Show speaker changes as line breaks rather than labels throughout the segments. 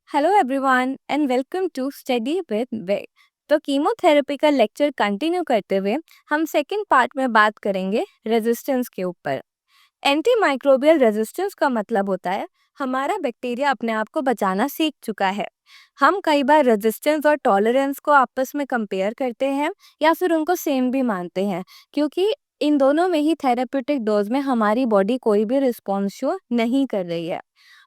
Hello everyone and welcome to study with way. तो chemotherapy का lecture continue करते हुए हम सेकेंड पार्ट में बात करेंगे रेजिस्टेंस के ऊपर। एंटी माइक्रोबियल रेजिस्टेंस का मतलब होता है हमारा बैक्टीरिया अपने आप को बचाना सीख चुका है। हम कई बार रेजिस्टेंस और टॉलरेंस को आपस में कंपेयर करते हैं या फिर उनको सेम भी मानते हैं, क्योंकि इन दोनों में ही थेरेप्यूटिक डोज में हमारी बॉडी कोई भी रिस्पॉन्स शो नहीं कर रही है।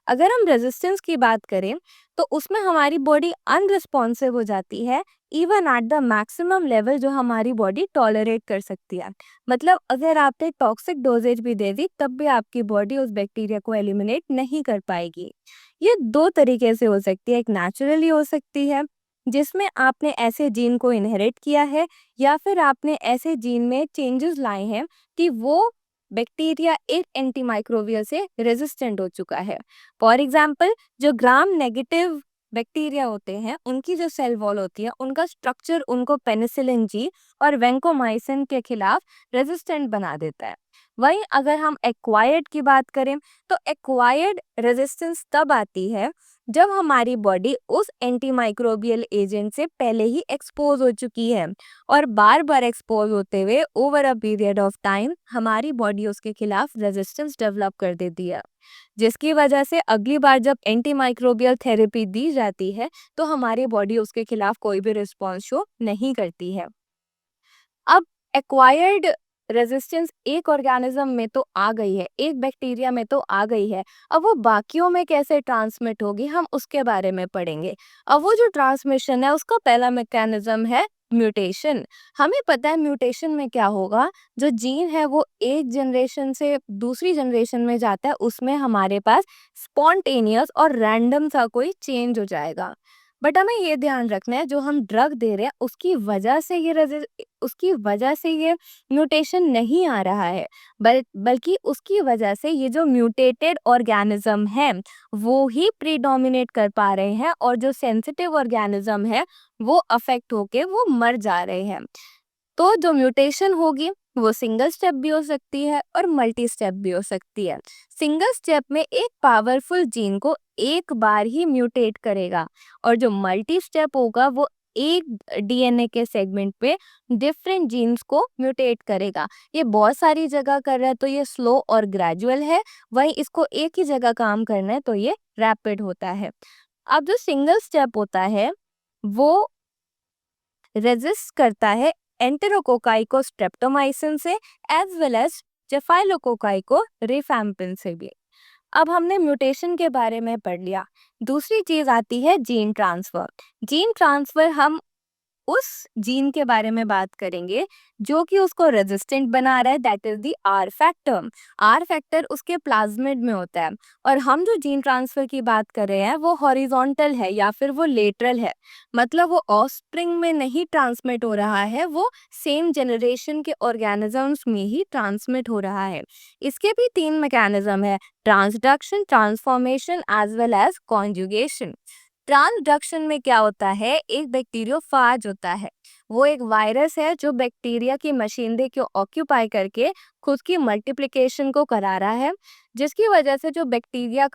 अगर हम रेजिस्टेंस की बात करें तो उसमें हमारी बॉडी अनरिस्पॉन्सिव हो जाती है, even at the maximum level जो हमारी बॉडी टॉलरेट कर सकती है। मतलब अगर आपने टॉक्सिक डोजेज भी दे दी तब भी आपकी बॉडी उस बैक्टीरिया को एलिमिनेट नहीं कर पाएगी। ये दो तरीके से हो सकती है, एक नेचुरली हो सकती है जिसमें आपने ऐसे जीन को इनहेरिट किया है, या फिर आपने ऐसे जीन में चेंजेस लाए हैं कि वो बैक्टीरिया एक एंटीमाइक्रोबियल से रेजिस्टेंट हो चुका है। फॉर एग्जाम्पल, जो ग्राम नेगेटिव बैक्टीरिया होते हैं उनकी जो सेल वॉल होती है उनका स्ट्रक्चर उनको पेनिसिलिन जी और वेंकोमाइसिन के खिलाफ रेजिस्टेंट बना देता है। वहीं अगर हम एक्वायर्ड की बात करें तो एक्वायर्ड रेजिस्टेंस तब आती है जब हमारी बॉडी उस एंटीमाइक्रोबियल एजेंट से पहले ही एक्सपोज हो चुकी है और बार बार एक्सपोज होते हुए over a period of time हमारी बॉडी उसके खिलाफ रेजिस्टेंस डेवलप कर देती है, जिसकी वजह से अगली बार जब एंटीमाइक्रोबियल थेरेपी दी जाती है तो हमारी बॉडी उसके खिलाफ कोई भी रिस्पॉन्स शो नहीं करती है। अब एक्वायर्ड रेजिस्टेंस एक ऑर्गेनिज्म में तो आ गई है, एक बैक्टीरिया में तो आ गई है। अब वो बाकियों में कैसे ट्रांसमिट होगी हम उसके बारे में पढ़ेंगे। अब वो जो ट्रांसमिशन है उसका पहला मैकेनिज्म है म्यूटेशन। हमें पता है म्यूटेशन में क्या होगा, जो जीन है वो एक जनरेशन से दूसरी जनरेशन में जाता है, उसमें हमारे पास स्पॉन्टेनियस और रैंडम सा कोई चेंज हो जाएगा। बट हमें ये ध्यान रखना है जो हम ड्रग दे रहे हैं उसकी वजह से ये म्यूटेशन नहीं आ रहा है, बल्कि उसकी वजह से ये जो म्यूटेटेड ऑर्गेनिज्म है वो ही प्रीडोमिनेट कर पा रहे हैं और जो सेंसिटिव ऑर्गेनिज्म है वो अफेक्ट होके वो मर जा रहे हैं। तो जो म्यूटेशन होगी वो सिंगल स्टेप भी हो सकती है और मल्टी स्टेप भी हो सकती है। सिंगल स्टेप में एक पावरफुल जीन को एक बार ही म्यूटेट करेगा, और जो मल्टी स्टेप होगा वो एक डीएनए के सेगमेंट पे डिफरेंट जीन्स को म्यूटेट करेगा। ये बहुत सारी जगह कर रहा है तो ये स्लो और ग्रेजुअल है, वहीं इसको एक ही जगह काम करना है तो ये रैपिड होता है। अब जो सिंगल स्टेप होता है वो रेजिस्ट करता है एंटेरोकोकाई को स्ट्रेप्टोमाइसिन से एज वेल एज स्टेफाइलोकोकाई को रिफैम्पिन से भी। अब हमने म्यूटेशन के बारे में पढ़ लिया। दूसरी चीज आती है जीन ट्रांसफर। जीन ट्रांसफर हम उस जीन के बारे में बात करेंगे जो कि उसको रेजिस्टेंट बना रहा है, that is the R factor. R factor उसके प्लाज्मिड में होता है, और हम जो जीन ट्रांसफर की बात कर रहे हैं वो हॉरिजॉन्टल है या फिर वो लेटरल है। मतलब वो ऑफस्प्रिंग में नहीं ट्रांसमिट हो रहा है, वो सेम जनरेशन के ऑर्गेनिजम्स में ही ट्रांसमिट हो रहा है। इसके भी तीन मैकेनिज्म है, transduction, transformation as well as conjugation. Transduction में क्या होता है, एक बैक्टीरियोफाज होता है, वो एक वायरस है जो बैक्टीरिया की मशीनरी को ऑक्यूपाई करके खुद की मल्टीप्लिकेशन को करा रहा है, जिसकी वजह से जो बैक्टीरिया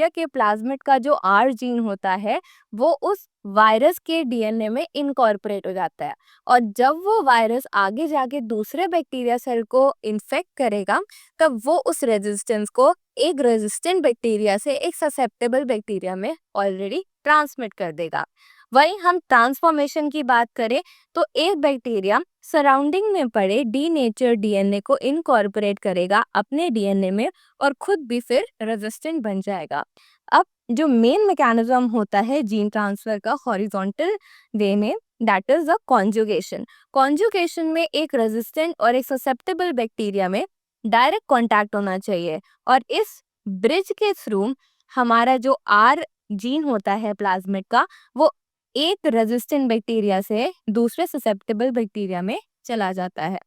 के प्लाज्मिड का जो आर जीन होता है वो उस वायरस के डीएनए में इनकॉर्पोरेट हो जाता है। और जब वो वायरस आगे जाके दूसरे बैक्टीरिया सेल को इन्फेक्ट करेगा तब वो उस रेजिस्टेंस को एक रेजिस्टेंट बैक्टीरिया से एक ससेप्टेबल बैक्टीरिया में ऑलरेडी ट्रांसमिट कर देगा। वहीं हम ट्रांसफॉर्मेशन की बात करें तो एक बैक्टीरिया सराउंडिंग में पड़े डीनेचर डीएनए को इनकॉर्पोरेट करेगा अपने डीएनए में और खुद भी फिर रेजिस्टेंट बन जाएगा। अब जो मेन मैकेनिज्म होता है जीन ट्रांसफर का हॉरिजॉन्टल वे में, that is the conjugation. Conjugation में एक रेजिस्टेंट और एक ससेप्टेबल बैक्टीरिया में डायरेक्ट कांटेक्ट होना चाहिए, और इस ब्रिज के थ्रू हमारा जो आर जीन होता है प्लाज्मिड का वो एक रेजिस्टेंट बैक्टीरिया से दूसरे ससेप्टेबल बैक्टीरिया में चला जाता है।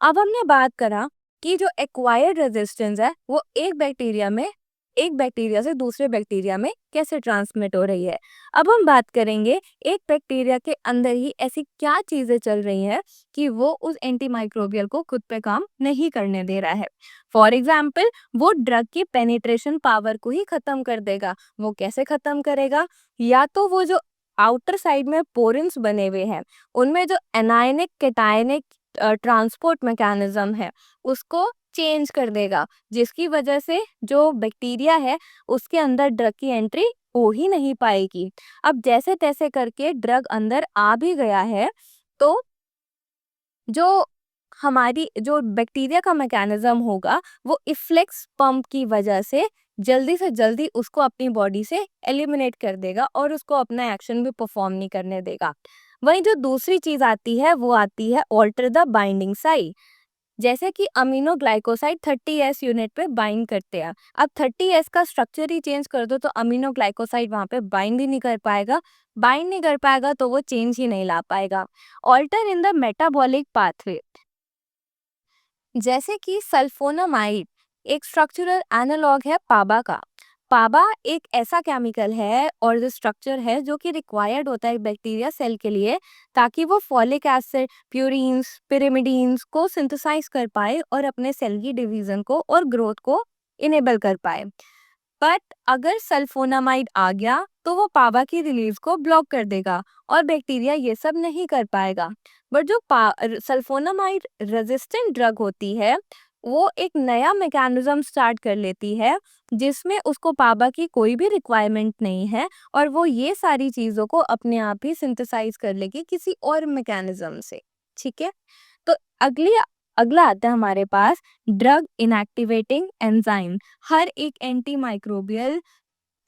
अब हमने बात करा कि जो एक्वायर्ड रेजिस्टेंस है वो एक बैक्टीरिया में एक बैक्टीरिया से दूसरे बैक्टीरिया में कैसे ट्रांसमिट हो रही है। अब हम बात करेंगे एक बैक्टीरिया के अंदर ही ऐसी क्या चीजें चल रही हैं कि वो उस एंटीमाइक्रोबियल को खुद पे काम नहीं करने दे रहा है। फॉर एग्जाम्पल, वो ड्रग की पेनिट्रेशन पावर को ही खत्म कर देगा। वो कैसे खत्म करेगा? या तो वो जो आउटर साइड में पोरेंस बने हुए हैं उनमें जो एनायनिक कैटायनिक ट्रांसपोर्ट मैकेनिज्म है उसको चेंज कर देगा, जिसकी वजह से जो बैक्टीरिया है उसके अंदर ड्रग की एंट्री हो ही नहीं पाएगी। अब जैसे तैसे करके ड्रग अंदर आ भी गया है तो जो हमारी जो बैक्टीरिया का मैकेनिज्म होगा वो इफ्लेक्स पंप की वजह से जल्दी उसको अपनी बॉडी से एलिमिनेट कर देगा और उसको अपना एक्शन भी परफॉर्म नहीं करने देगा। वहीं जो दूसरी चीज आती है वो आती है ऑल्टर द बाइंडिंग साइट। जैसे कि अमीनो ग्लाइकोसाइड 30S यूनिट पे बाइंड करते हैं। अब 30S का स्ट्रक्चर ही चेंज कर दो तो अमीनो ग्लाइकोसाइड वहां पे बाइंड ही नहीं कर पाएगा। बाइंड नहीं कर पाएगा तो वो चेंज ही नहीं ला पाएगा। Alter in the metabolic pathway, जैसे कि सल्फोनामाइड एक स्ट्रक्चरल एनालॉग है पाबा का। पाबा एक ऐसा केमिकल है और जो स्ट्रक्चर है जो कि रिक्वायर्ड होता है बैक्टीरिया सेल के लिए ताकि वो फॉलिक एसिड, प्यूरिन्स, पिरिमिडीन्स को सिंथेसाइज कर पाए और अपने सेल की डिवीजन को और ग्रोथ को इनेबल कर पाए। बट अगर सल्फोनामाइड आ गया तो वो पावा की रिलीज को ब्लॉक कर देगा और बैक्टीरिया ये सब नहीं कर पाएगा। बट जो सल्फोनामाइड रेजिस्टेंट ड्रग होती है वो एक नया मैकेनिज्म स्टार्ट कर लेती है जिसमें उसको पाबा की कोई भी रिक्वायरमेंट नहीं है और वो ये सारी चीजों को अपने आप ही सिंथेसाइज कर लेगी किसी और मैकेनिज्म से। ठीक है, तो अगली अगला आता है हमारे पास ड्रग इनएक्टिवेटिंग एंजाइम। हर एक एंटी माइक्रोबियल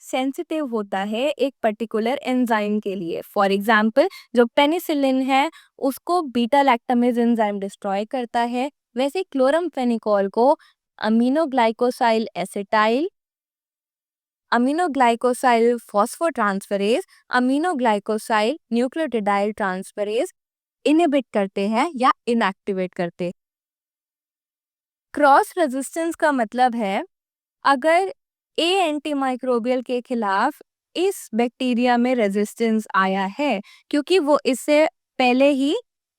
सेंसिटिव होता है एक पर्टिकुलर एंजाइम के लिए। फॉर एग्जाम्पल, जो पेनिसिलिन है उसको बीटा लैक्टामेज एंजाइम डिस्ट्रॉय करता है, वैसे क्लोरमफेनिकोल को अमीनोग्लाइकोसाइल एसिटाइल, अमीनोग्लाइकोसाइल फॉस्फोट्रांसफरेज, अमीनोग्लाइकोसाइल न्यूक्लियोटिडाइल ट्रांसफरेज इनहिबिट करते हैं या इनएक्टिवेट करते हैं। क्रॉस रेजिस्टेंस का मतलब है अगर ए एंटीमाइक्रोबियल के खिलाफ इस बैक्टीरिया में रेजिस्टेंस आया है क्योंकि वो इससे पहले ही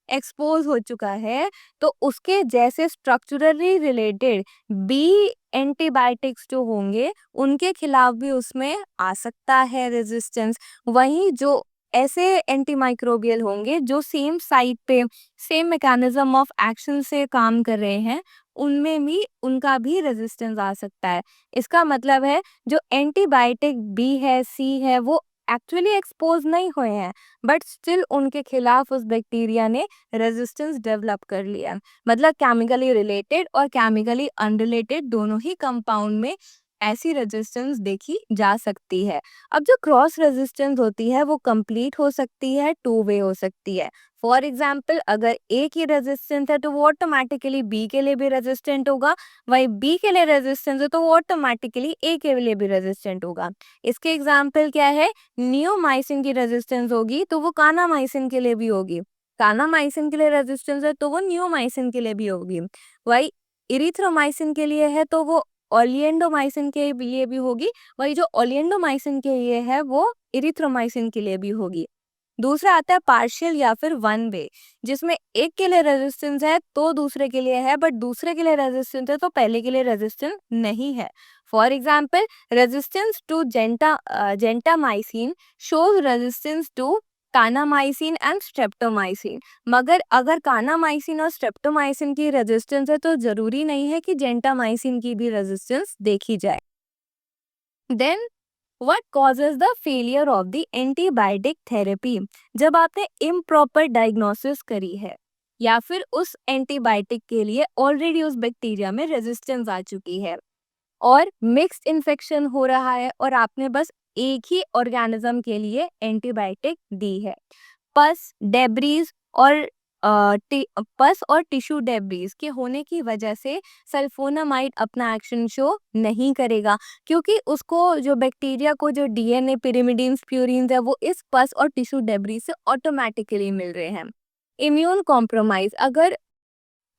एक्सपोज हो चुका है तो उसके जैसे स्ट्रक्चरली रिलेटेड बी एंटीबायोटिक्स जो होंगे उनके खिलाफ भी उसमें आ सकता है रेजिस्टेंस। वहीं जो ऐसे एंटीमाइक्रोबियल होंगे जो सेम साइट पे सेम मैकेनिज्म ऑफ एक्शन से काम कर रहे हैं उनमें भी उनका भी रेजिस्टेंस आ सकता है। इसका मतलब है जो एंटीबायोटिक बी है सी है वो एक्चुअली एक्सपोज नहीं हुए हैं बट स्टिल उनके खिलाफ उस बैक्टीरिया ने रेजिस्टेंस डेवलप कर लिया। मतलब केमिकली रिलेटेड और केमिकली अनरिलेटेड दोनों ही कंपाउंड में ऐसी रेजिस्टेंस देखी जा सकती है। अब जो क्रॉस रेजिस्टेंस होती है वो कंप्लीट हो सकती है, टू वे हो सकती है। फॉर एग्जाम्पल, अगर ए की रेजिस्टेंस है तो वो ऑटोमेटिकली बी के लिए भी रेजिस्टेंट होगा, वही बी के लिए रेजिस्टेंस है तो वो ऑटोमेटिकली ए के लिए भी रेजिस्टेंट होगा। इसके एग्जाम्पल क्या है? नियोमाइसिन की रेजिस्टेंस होगी तो वो कानामाइसिन के लिए भी होगी, कानामाइसिन के लिए रेजिस्टेंस है तो वो नियोमाइसिन के लिए भी होगी। वही इरिथ्रोमाइसिन के लिए है तो वो ओलिएंडोमाइसिन के लिए भी होगी, वही जो ओलिएंडोमाइसिन के लिए है वो इरिथ्रोमाइसिन के लिए भी होगी। दूसरा आता है पार्शियल या फिर वन वे, जिसमें एक के लिए रेजिस्टेंस है तो दूसरे के लिए है बट दूसरे के लिए रेजिस्टेंस है तो पहले के लिए रेजिस्टेंस नहीं है। For example, resistance to gentamicin shows resistance to kanamycin and streptomycin. मगर अगर कानामाइसिन और स्ट्रेप्टोमाइसिन की रेजिस्टेंस है तो जरूरी नहीं है कि जेंटामाइसिन की भी रेजिस्टेंस देखी जाए। Then what causes the failure of the antibiotic therapy? जब आपने इम्प्रॉपर डायग्नोसिस करी है या फिर उस एंटीबायोटिक के लिए ऑलरेडी उस बैक्टीरिया में रेजिस्टेंस आ चुकी है और मिक्स्ड इन्फेक्शन हो रहा है और आपने बस एक ही ऑर्गेनिज्म के लिए एंटीबायोटिक दी है, पस डेब्रीज और पस और टिश्यू डेब्रीज के होने की वजह से सल्फोनामाइड अपना एक्शन शो नहीं करेगा क्योंकि उसको जो बैक्टीरिया को जो डीएनए पिरिमिडीन्स प्यूरिन्स है वो इस पस और टिश्यू डेब्रीज से ऑटोमेटिकली मिल रहे हैं। इम्यून कॉम्प्रोमाइज अगर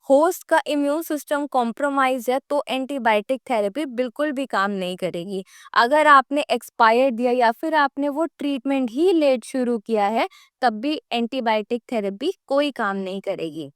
होस्ट का इम्यून सिस्टम कॉम्प्रोमाइज है तो एंटीबायोटिक थेरेपी बिल्कुल भी काम नहीं करेगी। अगर आपने एक्सपायर दिया या फिर आपने वो ट्रीटमेंट ही लेट शुरू किया है, तब भी एंटीबायोटिक थेरेपी कोई काम नहीं करेगी।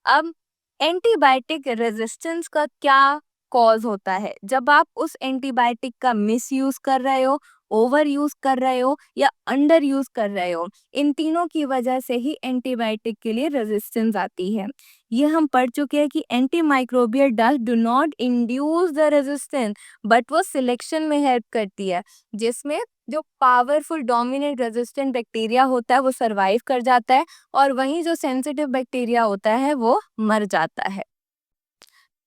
अब एंटीबायोटिक रेजिस्टेंस का क्या कॉज होता है? जब आप उस एंटीबायोटिक का मिस यूज कर रहे हो, ओवर यूज कर रहे हो या अंडर यूज कर रहे हो, इन तीनों की वजह से ही एंटीबायोटिक के लिए रेजिस्टेंस आती है। ये हम पढ़ चुके हैं कि anti microbial drug do not induce the resistance, but वो सिलेक्शन में हेल्प करती है, जिसमें जो पावरफुल डोमिनेंट रेजिस्टेंट बैक्टीरिया होता है वो सरवाइव कर जाता है और वहीं जो सेंसिटिव बैक्टीरिया होता है वो मर जाता है।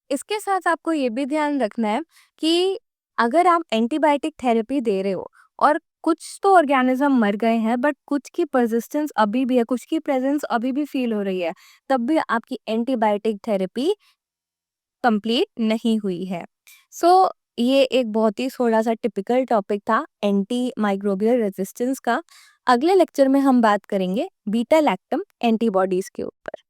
इसके साथ आपको ये भी ध्यान रखना है कि अगर आप एंटीबायोटिक थेरेपी दे रहे हो और कुछ तो ऑर्गेनिज्म मर गए हैं बट कुछ की परसिस्टेंस अभी भी है, कुछ की प्रेजेंस अभी भी फील हो रही है, तब भी आपकी एंटीबायोटिक थेरेपी कंप्लीट नहीं हुई है। सो ये एक बहुत ही थोड़ा सा टिपिकल टॉपिक था एंटी माइक्रोबियल रेजिस्टेंस का। अगले लेक्चर में हम बात करेंगे बीटा लैक्टम एंटीबॉडीज के ऊपर।